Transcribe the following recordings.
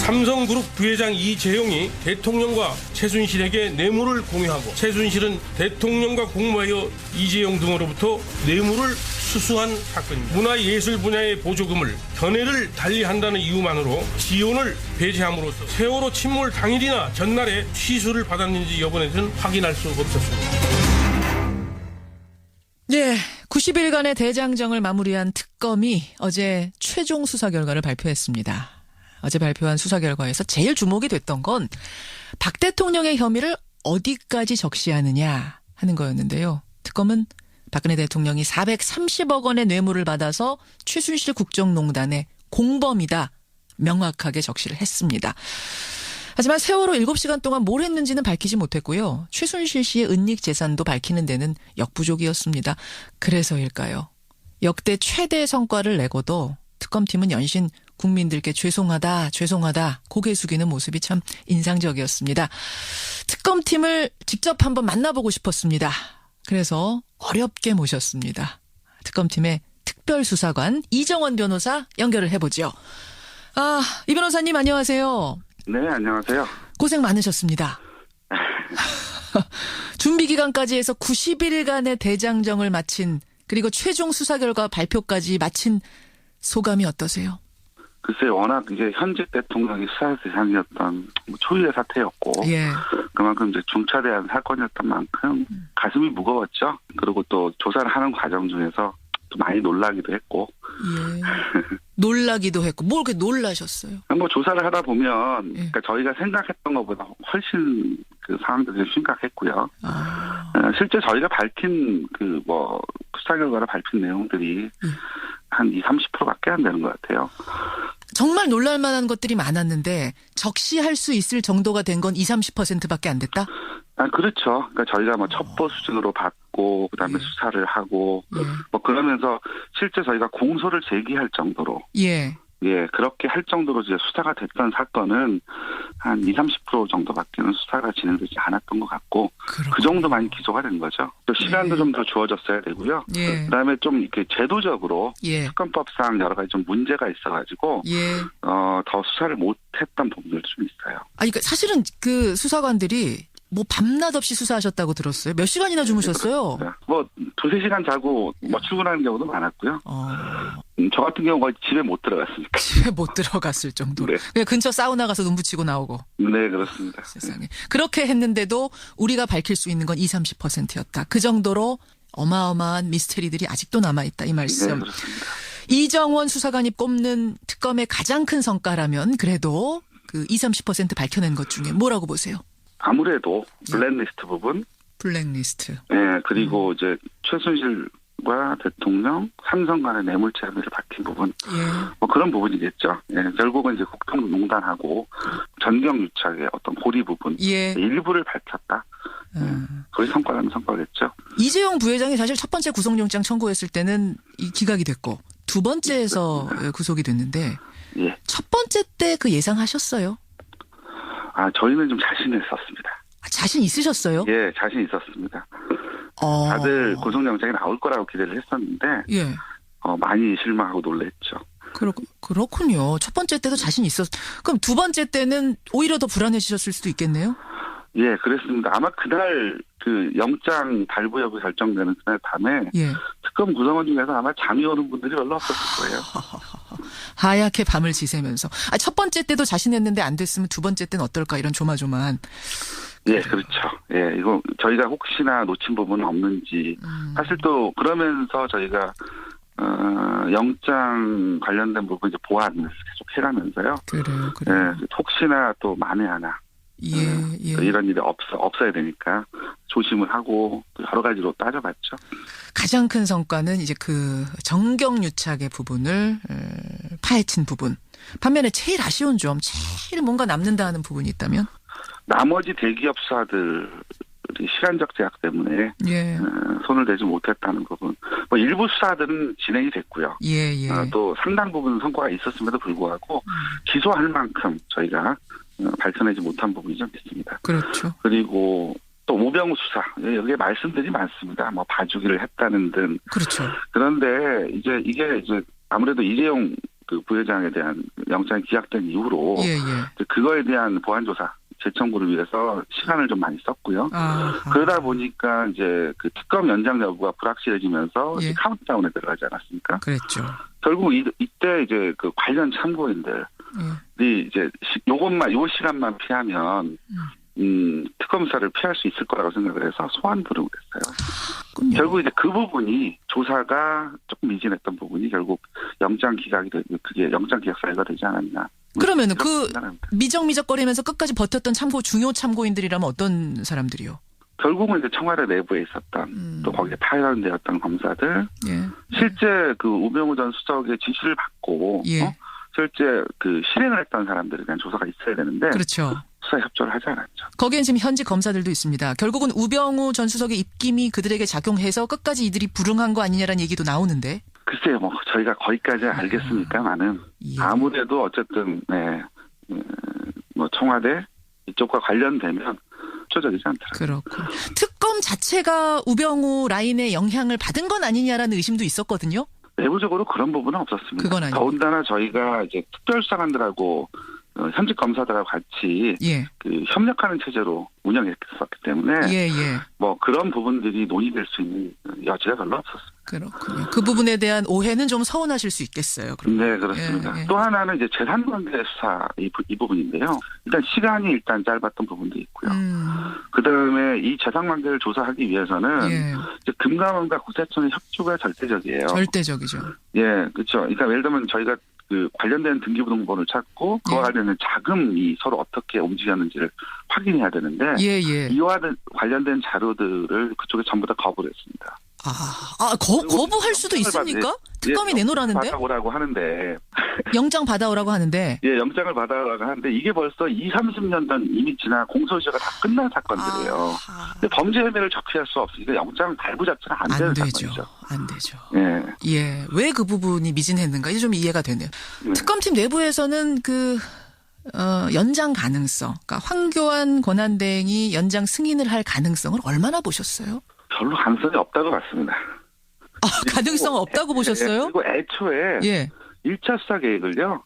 삼성그룹 부회장 이재용이 대통령과 최순실에게 뇌물을 공유하고 최순실은 대통령과 공모하여 이재용 등으로부터 뇌물을 수수한 사건입니다. 문화예술 분야의 보조금을 견해를 달리한다는 이유만으로 지원을 배제함으로써 세월호 침몰 당일이나 전날에 취소를 받았는지 여부에 대해서는 확인할 수 없었습니다. 네, 90일간의 대장정을 마무리한 특검이 어제 최종 수사 결과를 발표했습니다. 어제 발표한 수사 결과에서 제일 주목이 됐던 건 박 대통령의 혐의를 어디까지 적시하느냐 하는 거였는데요. 특검은 박근혜 대통령이 430억 원의 뇌물을 받아서 최순실 국정농단의 공범이다 명확하게 적시를 했습니다. 하지만 세월호 7시간 동안 뭘 했는지는 밝히지 못했고요. 최순실 씨의 은닉 재산도 밝히는 데는 역부족이었습니다. 그래서일까요? 역대 최대 성과를 내고도 특검팀은 연신 국민들께 죄송하다 고개 숙이는 모습이 참 인상적이었습니다. 특검팀을 직접 한번 만나보고 싶었습니다. 그래서 어렵게 모셨습니다. 특검팀의 특별수사관 이정원 변호사 연결을 해보죠. 이 변호사님 안녕하세요. 네, 안녕하세요. 고생 많으셨습니다. 준비 기간까지 해서 90일간의 대장정을 마친 그리고 최종 수사 결과 발표까지 마친 소감이 어떠세요? 글쎄 워낙 이제 현직 대통령이 수사 대상이었던 초유의 사태였고 예. 그만큼 이제 중차대한 사건이었던 만큼 가슴이 무거웠죠. 그리고 또 조사를 하는 과정 중에서 또 많이 놀라기도 했고. 예. 놀라기도 했고 뭘 그렇게 놀라셨어요? 뭐 조사를 하다 보면 그러니까 저희가 생각했던 것보다 훨씬 그 상황들이 심각했고요. 실제 저희가 밝힌 그 수사 결과를 밝힌 내용들이 한 20-30%밖에 안 되는 것 같아요. 정말 놀랄만한 것들이 많았는데 적시할 수 있을 정도가 된 건 20-30%밖에 안 됐다? 그렇죠. 그러니까 저희가 첩보 수준으로 받고 그다음에 수사를 하고 그러면서 실제 저희가 공소를 제기할 정도로 그렇게 할 정도로 이제 수사가 됐던 사건은 한 20-30% 정도밖에는 수사가 진행되지 않았던 것 같고 그렇구나. 그 정도만 기소가 된 거죠. 또 시간도 좀 더 주어졌어야 되고요. 그다음에 좀 이렇게 제도적으로 특검법상 여러 가지 좀 문제가 있어가지고 더 수사를 못했던 부분들도 좀 있어요. 그러니까 사실은 그 수사관들이 밤낮 없이 수사하셨다고 들었어요. 몇 시간이나 주무셨어요? 2-3시간 자고 출근하는 경우도 많았고요. 저 같은 경우 거의 집에 못 들어갔습니다. 집에 못 들어갔을 정도로. 네. 그냥 근처 사우나 가서 눈 붙이고 나오고. 네, 그렇습니다. 세상에. 그렇게 했는데도 우리가 밝힐 수 있는 건 20-30%였다. 그 정도로 어마어마한 미스테리들이 아직도 남아있다. 이 말씀. 네, 그렇습니다. 이정원 수사관이 꼽는 특검의 가장 큰 성과라면 그래도 그 20-30% 밝혀낸 것 중에 뭐라고 보세요? 아무래도 블랙리스트 부분. 블랙리스트. 네, 그리고 이제 최순실과 대통령, 삼성 간의 뇌물죄 혐의를 밝힌 부분. 그런 부분이겠죠. 결국은 이제 국정농단하고 전경유착의 어떤 고리 부분. 일부를 밝혔다. 거의 성과라면 성과겠죠. 이재용 부회장이 사실 첫 번째 구속영장 청구했을 때는 기각이 됐고 두 번째에서 구속이 됐는데 첫 번째 때 그 예상하셨어요? 저희는 좀 자신했었습니다. 자신 있으셨어요? 예, 자신 있었습니다. 다들 구속영장이 나올 거라고 기대를 했었는데 많이 실망하고 놀랬죠. 그렇군요. 첫 번째 때도 자신 그럼 두 번째 때는 오히려 더 불안해지셨을 수도 있겠네요? 예, 그랬습니다. 아마 그날 그 영장 발부 여부 결정되는 그날 밤에 특검 구성원 중에서 아마 잠이 오는 분들이 별로 없었을 거예요. 하얗게 밤을 지새면서. 첫 번째 때도 자신했는데 안 됐으면 두 번째 때는 어떨까 이런 조마조마한. 예, 그렇죠. 이거 저희가 혹시나 놓친 부분은 없는지. 사실 또 그러면서 저희가 영장 관련된 부분 이제 보완을 계속 해가면서요. 그래요. 혹시나 또 만에 하나. 이런 일이 없어야 되니까 조심을 하고 여러 가지로 따져봤죠. 가장 큰 성과는 이제 그 정경유착의 부분을 파헤친 부분. 반면에 제일 아쉬운 점, 제일 뭔가 남는다 하는 부분이 있다면? 나머지 대기업사들이 시간적 제약 때문에 손을 대지 못했다는 부분. 일부 수사들은 진행이 됐고요. 또 상당 부분 성과가 있었음에도 불구하고 기소할 만큼 저희가 밝혀내지 못한 부분이 좀 있습니다. 그렇죠. 그리고 또 우병우 수사 여기에 말씀들이 많습니다. 봐주기를 했다는 등. 그렇죠. 그런데 이게 아무래도 이재용 그 부회장에 대한 영장이 기각된 이후로 예, 예. 그거에 대한 보완조사 재청구를 위해서 시간을 좀 많이 썼고요. 그러다 보니까 이제 그 특검 연장 여부가 불확실해지면서 예. 카운트다운에 들어가지 않았습니까? 그랬죠. 결국 이때 이제 그 관련 참고인들이 이제 요 시간만 피하면 특검 수사를 피할 수 있을 거라고 생각을 해서 소환 부르고 했어요. 결국 이제 그 부분이 조사가 조금 미진했던 부분이 결국 영장 기각 사유가 되지 않았나. 그러면은 그 미적미적거리면서 끝까지 버텼던 중요 참고인들이라면 어떤 사람들이요? 결국은 이제 청와대 내부에 있었던 또 거기에 파견되었던 검사들, 예. 실제 그 우병우 전 수석의 지시를 받고 예. 실제 그 실행을 했던 사람들에 대한 조사가 있어야 되는데 그렇죠. 수사에 협조를 하지 않았죠. 거기엔 지금 현직 검사들도 있습니다. 결국은 우병우 전 수석의 입김이 그들에게 작용해서 끝까지 이들이 불응한 거 아니냐라는 얘기도 나오는데. 글쎄요, 뭐 저희가 거기까지 알겠습니까만은 예. 아무래도 어쨌든 뭐 청와대 이쪽과 관련되면 협조적이지 않더라고요. 그렇고 특검 자체가 우병우 라인의 영향을 받은 건 아니냐라는 의심도 있었거든요. 내부적으로 그런 부분은 없었습니다. 그건 아니고. 더군다나 저희가 이제 특별수사관들하고 현직 검사들하고 같이 예. 그 협력하는 체제로 운영했었기 때문에 예. 뭐 그런 부분들이 논의될 수 있는 여지가 별로 없었습니다. 그렇군요. 그 부분에 대한 오해는 좀 서운하실 수 있겠어요. 그러면. 네, 그렇습니다. 예. 또 하나는 이제 재산관계 수사 이 부분인데요. 일단 시간이 일단 짧았던 부분도 있고요. 그다음에 이 재산관계를 조사하기 위해서는 예. 이제 금감원과 국세청의 협조가 절대적이에요. 절대적이죠. 예, 그렇죠. 그러니까 예를 들면 저희가 그 관련된 등기부등본을 찾고 그와 관련된 자금이 서로 어떻게 움직였는지를 확인해야 되는데 예. 이와 관련된 자료들을 그쪽에 전부 다 거부를 했습니다. 거부할 수도 있습니까? 특검이 내놓으라는데? 받아오라고 하는데. 영장 받아오라고 하는데. 예, 영장을 받아오라고 하는데 이게 벌써 30년 전 이미 지나 공소시효가 다 끝난 사건들이에요. 근데 범죄 혐의를 적시할 수 없으니까 영장 발부 자체는 안 되는 사건이죠. 안 되죠. 예. 왜 그 부분이 미진했는가? 이제 좀 이해가 되네요. 특검팀 내부에서는 연장 가능성, 그러니까 황교안 권한대행이 연장 승인을 할 가능성을 얼마나 보셨어요? 별로 가능성이 없다고 봤습니다. 가능성 없다고 보셨어요? 그리고 애초에 1차 수사 계획을요.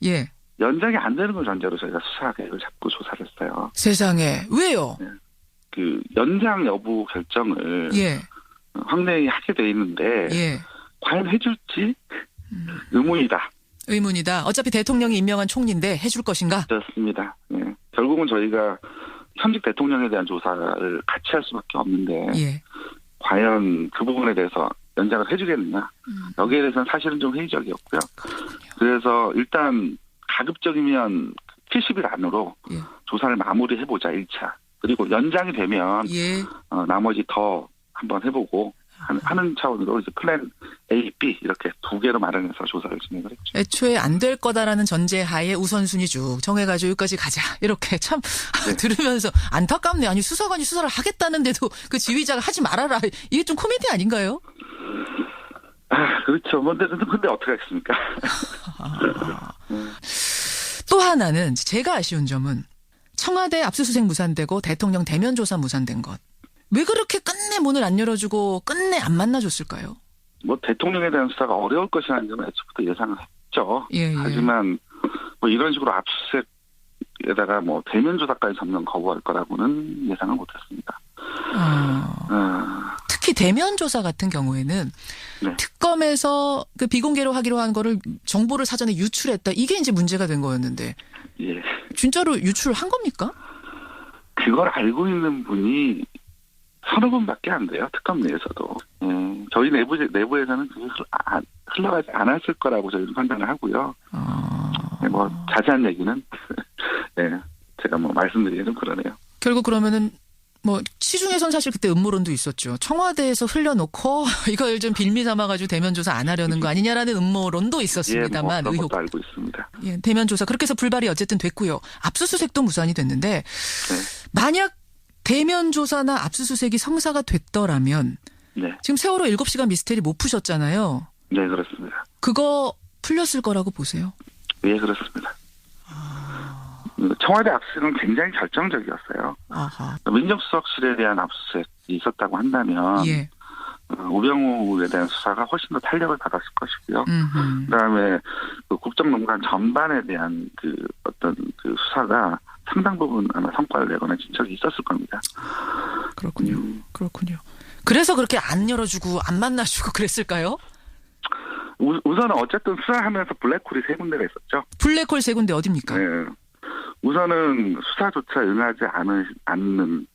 연장이 안 되는 걸 전제로 저희가 수사 계획을 잡고 조사를 했어요. 세상에. 왜요? 그 연장 여부 결정을 황대행이 하게 돼 있는데 과연 해줄지 의문이다. 어차피 대통령이 임명한 총리인데 해줄 것인가? 그렇습니다. 결국은 저희가 현직 대통령에 대한 조사를 같이 할 수밖에 없는데 과연 그 부분에 대해서 연장을 해주겠느냐. 여기에 대해서는 사실은 좀 회의적이었고요. 그래서 일단 가급적이면 70일 안으로 조사를 마무리해보자 1차. 그리고 연장이 되면 나머지 더 한번 해보고 하는 차원으로 이제 플랜 A, B 이렇게 두 개로 마련해서 조사를 진행을 했죠. 애초에 안 될 거다라는 전제하에 우선순위 쭉 정해가지고 여기까지 가자. 이렇게 참 들으면서 안타깝네. 아니 수사관이 수사를 하겠다는데도 그 지휘자가 하지 말아라. 이게 좀 코미디 아닌가요? 그렇죠. 근데 어떻게 하겠습니까? 또 하나는 제가 아쉬운 점은 청와대 압수수색 무산되고 대통령 대면 조사 무산된 것. 왜 그렇게 끝내 문을 안 열어주고 끝내 안 만나줬을까요? 뭐 대통령에 대한 수사가 어려울 것이라는 점은 애초부터 예상을 했죠. 하지만 뭐 이런 식으로 압수수색에다가 뭐 대면 조사까지 전면 거부할 거라고는 예상을 못했습니다. 특히 대면 조사 같은 경우에는 특검에서 그 비공개로 하기로 한 거를 정보를 사전에 유출했다. 이게 이제 문제가 된 거였는데 진짜로 유출한 겁니까? 그걸 알고 있는 분이 서너 분밖에 안 돼요. 특검 내에서도. 저희 내부에서는 그게 흘러가지 않았을 거라고 저희는 판단을 하고요. 뭐 자세한 얘기는 제가 뭐 말씀드리기는 좀 그러네요. 결국 그러면은 뭐 시중에선 사실 그때 음모론도 있었죠. 청와대에서 흘려놓고 이걸 좀 빌미 삼아가지고 대면 조사 안 하려는 거 아니냐라는 음모론도 있었습니다만 그런 것도 알고 있습니다. 대면 조사 그렇게 해서 불발이 어쨌든 됐고요. 압수수색도 무산이 됐는데 만약 대면 조사나 압수수색이 성사가 됐더라면 지금 세월호 7시간 미스테리 못 푸셨잖아요. 네, 그렇습니다. 그거 풀렸을 거라고 보세요? 예, 그렇습니다. 청와대 압수수색은 굉장히 결정적이었어요. 민정수석실에 대한 압수수색이 있었다고 한다면 우병우에 대한 수사가 훨씬 더 탄력을 받았을 것이고요. 그다음에 그 국정농단 전반에 대한 그 어떤 그 수사가 상당 부분 아마 성과를 내거나 진척이 있었을 겁니다. 그렇군요. 그래서 그렇게 안 열어주고 안 만나주고 그랬을까요? 우선은 어쨌든 수사하면서 블랙홀이 3군데가 있었죠. 블랙홀 3군데 어디입니까? 네. 우선은 수사조차 응하지 않는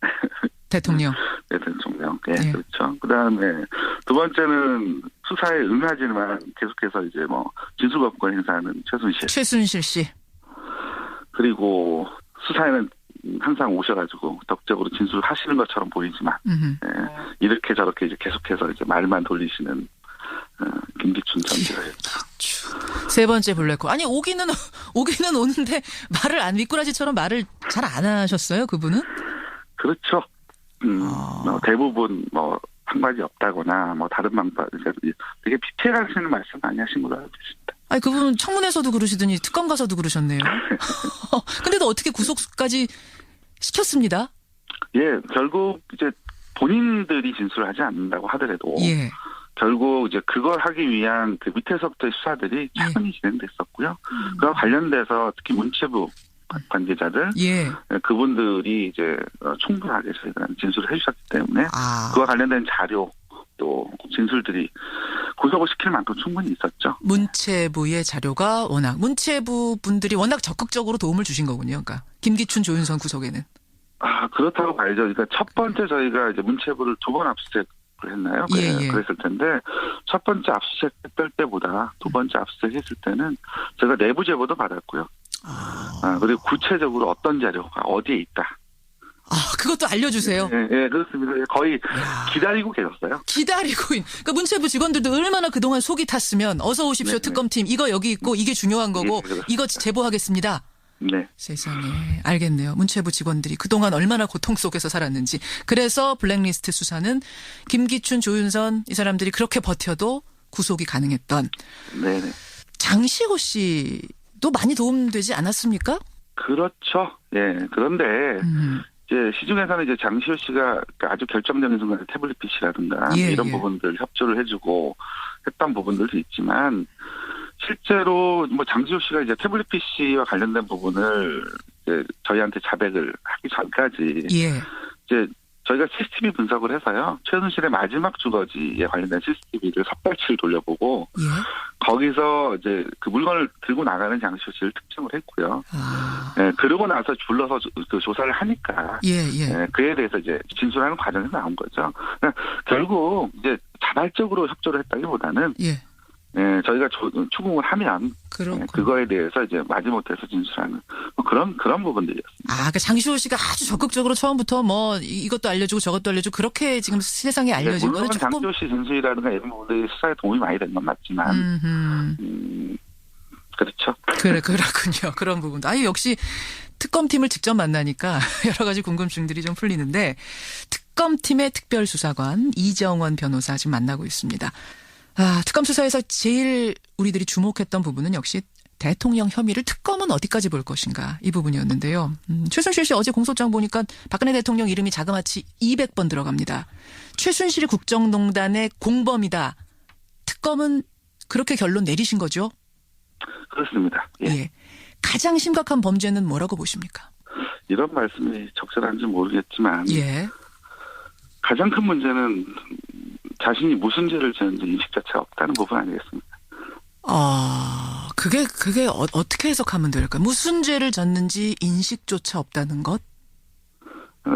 대통령. 네, 대통령. 네, 그렇죠. 그다음에 두 번째는 수사에 응하지만 계속해서 이제 뭐 진술거부권 행사하는 최순실 씨. 그리고 수사에는 항상 오셔가지고 적극적으로 진술하시는 것처럼 보이지만 이렇게 저렇게 이제 계속해서 이제 말만 돌리시는 김기춘 전 비서였죠. 세 번째 블랙홀. 아니 오기는 오는데 말을 안 미꾸라지처럼 말을 잘 안 하셨어요, 그분은? 그렇죠. 대부분 뭐 상관이 없다거나 뭐 다른 방법 되게 피해가시는 말씀 많이 하신 걸로 알고 있습니다. 아니 그분은 청문회에서도 그러시더니 특검 가서도 그러셨네요. 근데도 어떻게 구속까지 시켰습니다. 예, 결국 이제 본인들이 진술을 하지 않는다고 하더라도 예. 결국 이제 그걸 하기 위한 그 밑에서부터의 수사들이 차분히 진행됐었고요. 그와 관련돼서 특히 문체부 관계자들, 그분들이 이제 충분하게 저희들한테 진술을 해주셨기 때문에 그와 관련된 자료 또 진술들이 구속을 시킬 만큼 충분히 있었죠. 문체부의 자료가 문체부 분들이 워낙 적극적으로 도움을 주신 거군요. 그러니까 김기춘, 조윤선 구속에는. 그렇다고 봐야죠. 그러니까 첫 번째 저희가 이제 문체부를 2번 압수수색을 했나요? 그랬을 텐데 첫 번째 압수수색 했을 때보다 두 번째 압수수색 했을 때는 제가 내부 제보도 받았고요. 그리고 구체적으로 어떤 자료가 어디에 있다. 그것도 알려주세요. 네, 그렇습니다. 거의 기다리고 계셨어요. 그러니까 문체부 직원들도 얼마나 그동안 속이 탔으면 어서 오십시오 특검팀 이거 여기 있고 이게 중요한 거고 이거 제보하겠습니다. 네. 세상에 알겠네요. 문체부 직원들이 그동안 얼마나 고통 속에서 살았는지. 그래서 블랙리스트 수사는 김기춘, 조윤선 이 사람들이 그렇게 버텨도 구속이 가능했던. 네네. 장시호 씨도 많이 도움되지 않았습니까? 그렇죠. 예. 그런데 이제 시중에서는 이제 장시호 씨가 아주 결정적인 순간에 태블릿 PC라든가 이런 부분들 협조를 해주고 했던 부분들도 있지만 실제로 뭐 장시호 씨가 이제 태블릿 PC와 관련된 부분을 이제 저희한테 자백을 하기 전까지 이제 저희가 CCTV 분석을 해서요. 최순실의 마지막 주거지에 관련된 CCTV를 섭달치를 돌려보고 거기서 이제 그 물건을 들고 나가는 장시호 씨를 특정을 했고요. 네, 그러고 나서 불러서 그 조사를 하니까 그에 대해서 이제 진술하는 과정에서 나온 거죠. 그러니까 결국 이제 자발적으로 협조를 했다기보다는 저희가 추궁을 하면 그거에 대해서 이제 마지못해서 진술하는 그런 부분들이었습니다. 그러니까 장시호 씨가 아주 적극적으로 처음부터 뭐 이것도 알려주고 저것도 알려주고 그렇게 지금 세상에 알려진 거는 조금. 장시호 씨 진술이라든가 이런 부분들이 수사에 도움이 많이 된 건 맞지만 그렇죠. 그렇군요. 그런 부분도. 역시 특검팀을 직접 만나니까 여러 가지 궁금증들이 좀 풀리는데 특검팀의 특별수사관 이정원 변호사 지금 만나고 있습니다. 특검 수사에서 제일 우리들이 주목했던 부분은 역시 대통령 혐의를 특검은 어디까지 볼 것인가 이 부분이었는데요. 최순실 씨 어제 공소장 보니까 박근혜 대통령 이름이 자그마치 200번 들어갑니다. 최순실이 국정농단의 공범이다. 특검은 그렇게 결론 내리신 거죠? 그렇습니다. 예. 가장 심각한 범죄는 뭐라고 보십니까? 이런 말씀이 적절한지 모르겠지만 가장 큰 문제는 자신이 무슨 죄를 지었는지 인식 자체가 없다는 부분 아니겠습니까? 그게 어떻게 해석하면 될까요? 무슨 죄를 졌는지 인식조차 없다는 것?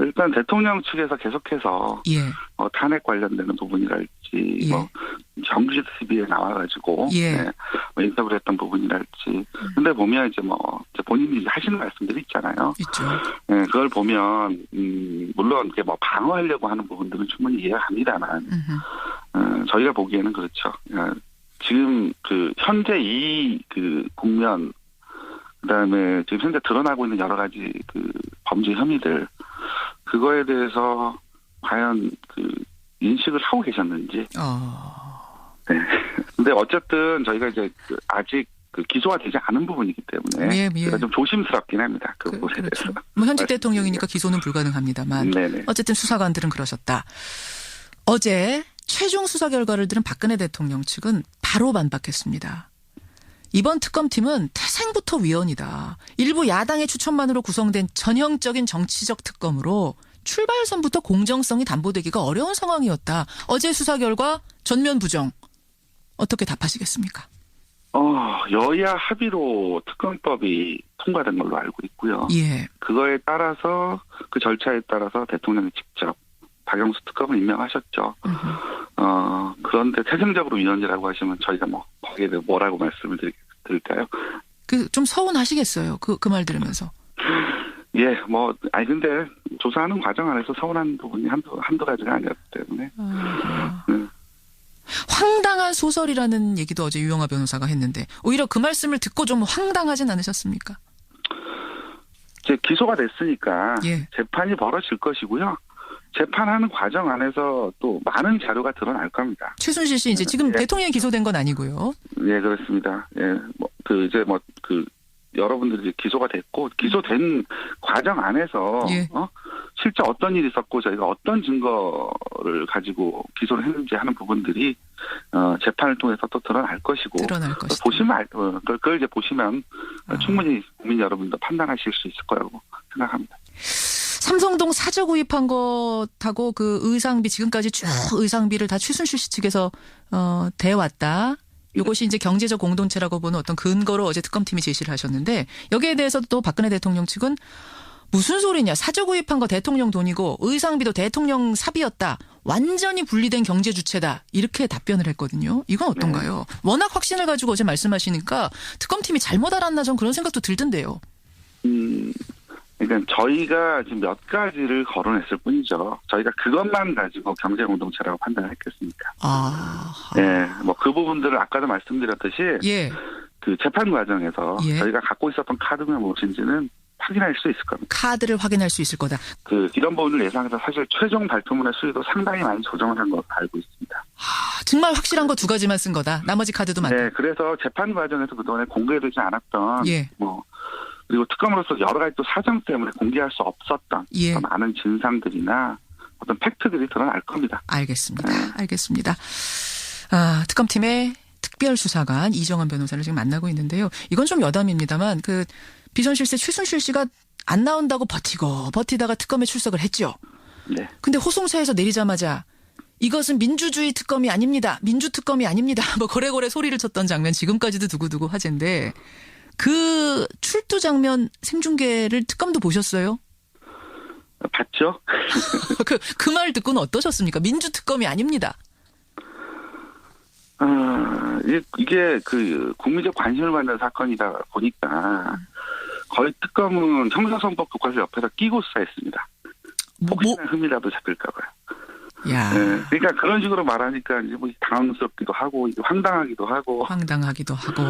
일단 대통령 측에서 계속해서 탄핵 관련되는 부분이랄지 뭐 정규직 TV에 나와가지고 뭐 인터뷰를 했던 부분이랄지 근데 보면 이제 본인이 하시는 말씀들이 있잖아요. 있죠. 그걸 보면 물론 이게 방어하려고 하는 부분들은 충분히 이해가 갑니다만 저희가 보기에는 그렇죠. 지금 그 현재 이 그 국면 그다음에 지금 현재 드러나고 있는 여러 가지 그 범죄 혐의들 그거에 대해서 과연 그 인식을 하고 계셨는지. 네. 근데 어쨌든 저희가 이제 아직 그 기소가 되지 않은 부분이기 때문에 제가 좀 조심스럽긴 합니다. 그 부분에 대해서. 뭐 현직 대통령이니까 기소는 불가능합니다만 어쨌든 수사관들은 그러셨다. 어제 최종 수사 결과를 들은 박근혜 대통령 측은 바로 반박했습니다. 이번 특검팀은 태생부터 위헌이다. 일부 야당의 추천만으로 구성된 전형적인 정치적 특검으로 출발선부터 공정성이 담보되기가 어려운 상황이었다. 어제 수사 결과 전면 부정. 어떻게 답하시겠습니까? 여야 합의로 특검법이 통과된 걸로 알고 있고요. 예. 그거에 따라서 그 절차에 따라서 대통령이 직접 박영수 특검을 임명하셨죠. 그런데 태생적으로 위헌이라고 하시면 저희가 거기에 대해 뭐라고 말씀을 드릴까요? 좀 서운하시겠어요. 그 말 들으면서. 예, 근데 조사하는 과정 안에서 서운한 부분이 한두 가지가 아니었기 때문에. 황당한 소설이라는 얘기도 어제 유영하 변호사가 했는데 오히려 그 말씀을 듣고 좀 황당하진 않으셨습니까? 이제 기소가 됐으니까 예. 재판이 벌어질 것이고요. 재판하는 과정 안에서 또 많은 자료가 드러날 겁니다. 최순실 씨 이제 지금 대통령이 기소된 건 아니고요. 예, 그렇습니다. 예, 여러분들이 기소가 됐고 기소된 과정 안에서 예. 실제 어떤 일이 있었고 저희가 어떤 증거를 가지고 기소를 했는지 하는 부분들이 재판을 통해서 또 드러날 것이고 그걸 이제 보시면 충분히 국민 여러분도 판단하실 수 있을 거라고 생각합니다. 삼성동 사저 구입한 것하고 그 의상비 지금까지 쭉 의상비를 다 최순실 씨 측에서 대왔다. 이것이 이제 경제적 공동체라고 보는 어떤 근거로 어제 특검팀이 제시를 하셨는데 여기에 대해서도 또 박근혜 대통령 측은 무슨 소리냐. 사저 구입한 거 대통령 돈이고 의상비도 대통령 사비였다. 완전히 분리된 경제 주체다. 이렇게 답변을 했거든요. 이건 어떤가요? 네. 워낙 확신을 가지고 어제 말씀하시니까 특검팀이 잘못 알았나 전 그런 생각도 들던데요. 그러니까 저희가 지금 몇 가지를 거론했을 뿐이죠. 저희가 그것만 가지고 경제 공동체라고 판단을 했겠습니까? 네, 그 부분들을 아까도 말씀드렸듯이 예. 그 재판 과정에서 저희가 갖고 있었던 카드가 무엇인지는 확인할 수 있을 겁니다. 카드를 확인할 수 있을 거다. 이런 부분을 예상해서 사실 최종 발표문의 수위도 상당히 많이 조정을 한 것으로 알고 있습니다. 정말 확실한 거 2가지만 쓴 거다. 나머지 카드도 많다. 네, 그래서 재판 과정에서 그동안에 공개되지 않았던 그리고 특검으로서 여러 가지 또 사정 때문에 공개할 수 없었던 많은 진상들이나 어떤 팩트들이 드러날 겁니다. 알겠습니다. 알겠습니다. 특검팀의 특별수사관 이정환 변호사를 지금 만나고 있는데요. 이건 좀 여담입니다만 비선실세 최순실 씨가 안 나온다고 버티다가 특검에 출석을 했죠. 네. 근데 호송사에서 내리자마자 이것은 민주주의 특검이 아닙니다. 민주특검이 아닙니다. 고래고래 소리를 쳤던 장면 지금까지도 두고두고 화제인데 그 출두 장면 생중계를 특검도 보셨어요? 봤죠. 그 말 듣고는 어떠셨습니까? 민주특검이 아닙니다. 이게 국민적 관심을 받는 사건이다 보니까 거의 특검은 형사선법 교과서 옆에서 끼고 수사했습니다. 혹시나 흠이라도 잡힐까 봐요. 야. 네, 그러니까 그런 식으로 말하니까 이제 당황스럽기도 하고 황당하기도 하고.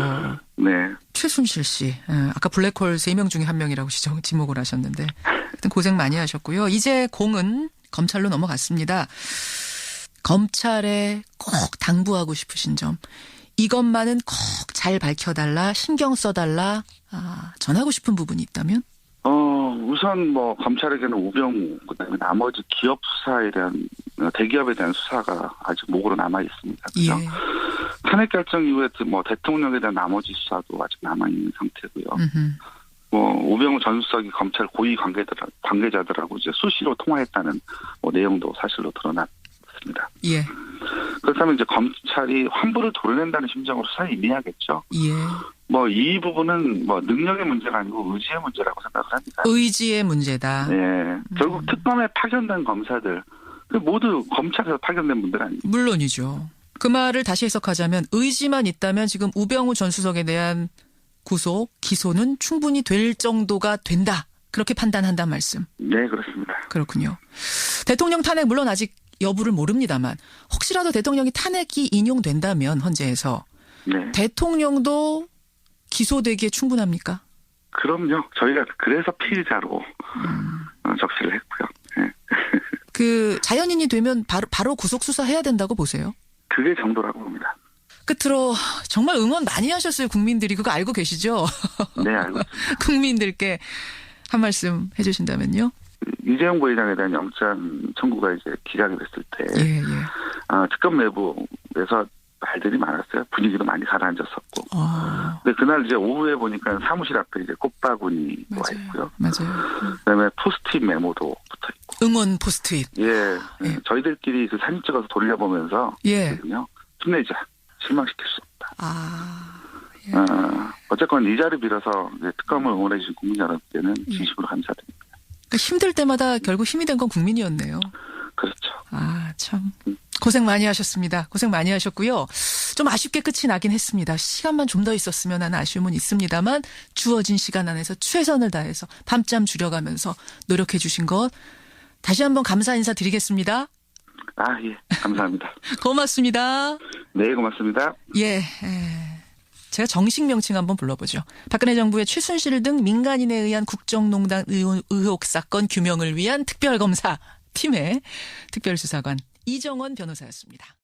네. 최순실 씨. 아까 블랙홀 3명 중에 1명이라고 지목을 하셨는데 하여튼 고생 많이 하셨고요. 이제 공은 검찰로 넘어갔습니다. 검찰에 꼭 당부하고 싶으신 점. 이것만은 꼭 잘 밝혀달라. 신경 써달라. 전하고 싶은 부분이 있다면? 우선 검찰에게는 우병우 그다음에 나머지 기업 수사에 대한 대기업에 대한 수사가 아직 목으로 남아 있습니다. 그죠? 예. 탄핵 결정 이후에 대통령에 대한 나머지 수사도 아직 남아 있는 상태고요. 우병우 전 수석이 검찰 고위 관계자들하고 이제 수시로 통화했다는 내용도 사실로 드러났습니다. 예. 그렇다면 이제 검찰이 환부를 도려낸다는 심정으로 수사에 임해야겠죠. 예. 이 부분은 능력의 문제가 아니고 의지의 문제라고 생각을 합니다. 의지의 문제다. 네. 결국 특검에 파견된 검사들 모두 검찰에서 파견된 분들 아닙니까? 물론이죠. 그 말을 다시 해석하자면 의지만 있다면 지금 우병우 전 수석에 대한 구속, 기소는 충분히 될 정도가 된다. 그렇게 판단한다는 말씀. 네, 그렇습니다. 그렇군요. 대통령 탄핵 물론 아직 여부를 모릅니다만 혹시라도 대통령이 탄핵이 인용된다면 헌재에서 대통령도 기소되기에 충분합니까? 그럼요. 저희가 그래서 피의자로 적시를 했고요. 네. 자연인이 되면 바로 구속 수사해야 된다고 보세요? 그게 정도라고 봅니다. 끝으로 정말 응원 많이 하셨어요. 국민들이. 그거 알고 계시죠? 네, 알고 있습니다. 국민들께 한 말씀 해주신다면요? 이재용 부회장에 대한 영장 청구가 이제 기각이 됐을 때 특검 내부에서 말들이 많았어요. 분위기도 많이 가라앉았었고. 근데 그날 이제 오후에 보니까 사무실 앞에 이제 꽃바구니 와 있고요. 맞아요. 그다음에 포스트잇 메모도 붙어 있고. 응원 포스트잇. 예. 저희들끼리 그 사진 찍어서 돌려보면서. 힘내자. 실망시킬 수 없다. 어쨌건 이 자리 빌어서 이제 특검을 응원해 주신 국민 여러분께는 진심으로 감사드립니다. 그러니까 힘들 때마다 결국 힘이 된 건 국민이었네요. 그렇죠. 참. 고생 많이 하셨습니다. 고생 많이 하셨고요. 좀 아쉽게 끝이 나긴 했습니다. 시간만 좀 더 있었으면 하는 아쉬움은 있습니다만 주어진 시간 안에서 최선을 다해서 밤잠 줄여가면서 노력해 주신 것 다시 한번 감사 인사 드리겠습니다. 예. 감사합니다. 고맙습니다. 네, 고맙습니다. 제가 정식 명칭 한번 불러보죠. 박근혜 정부의 최순실 등 민간인에 의한 국정농단 의혹 사건 규명을 위한 특별검사 팀의 특별수사관 이정원 변호사였습니다.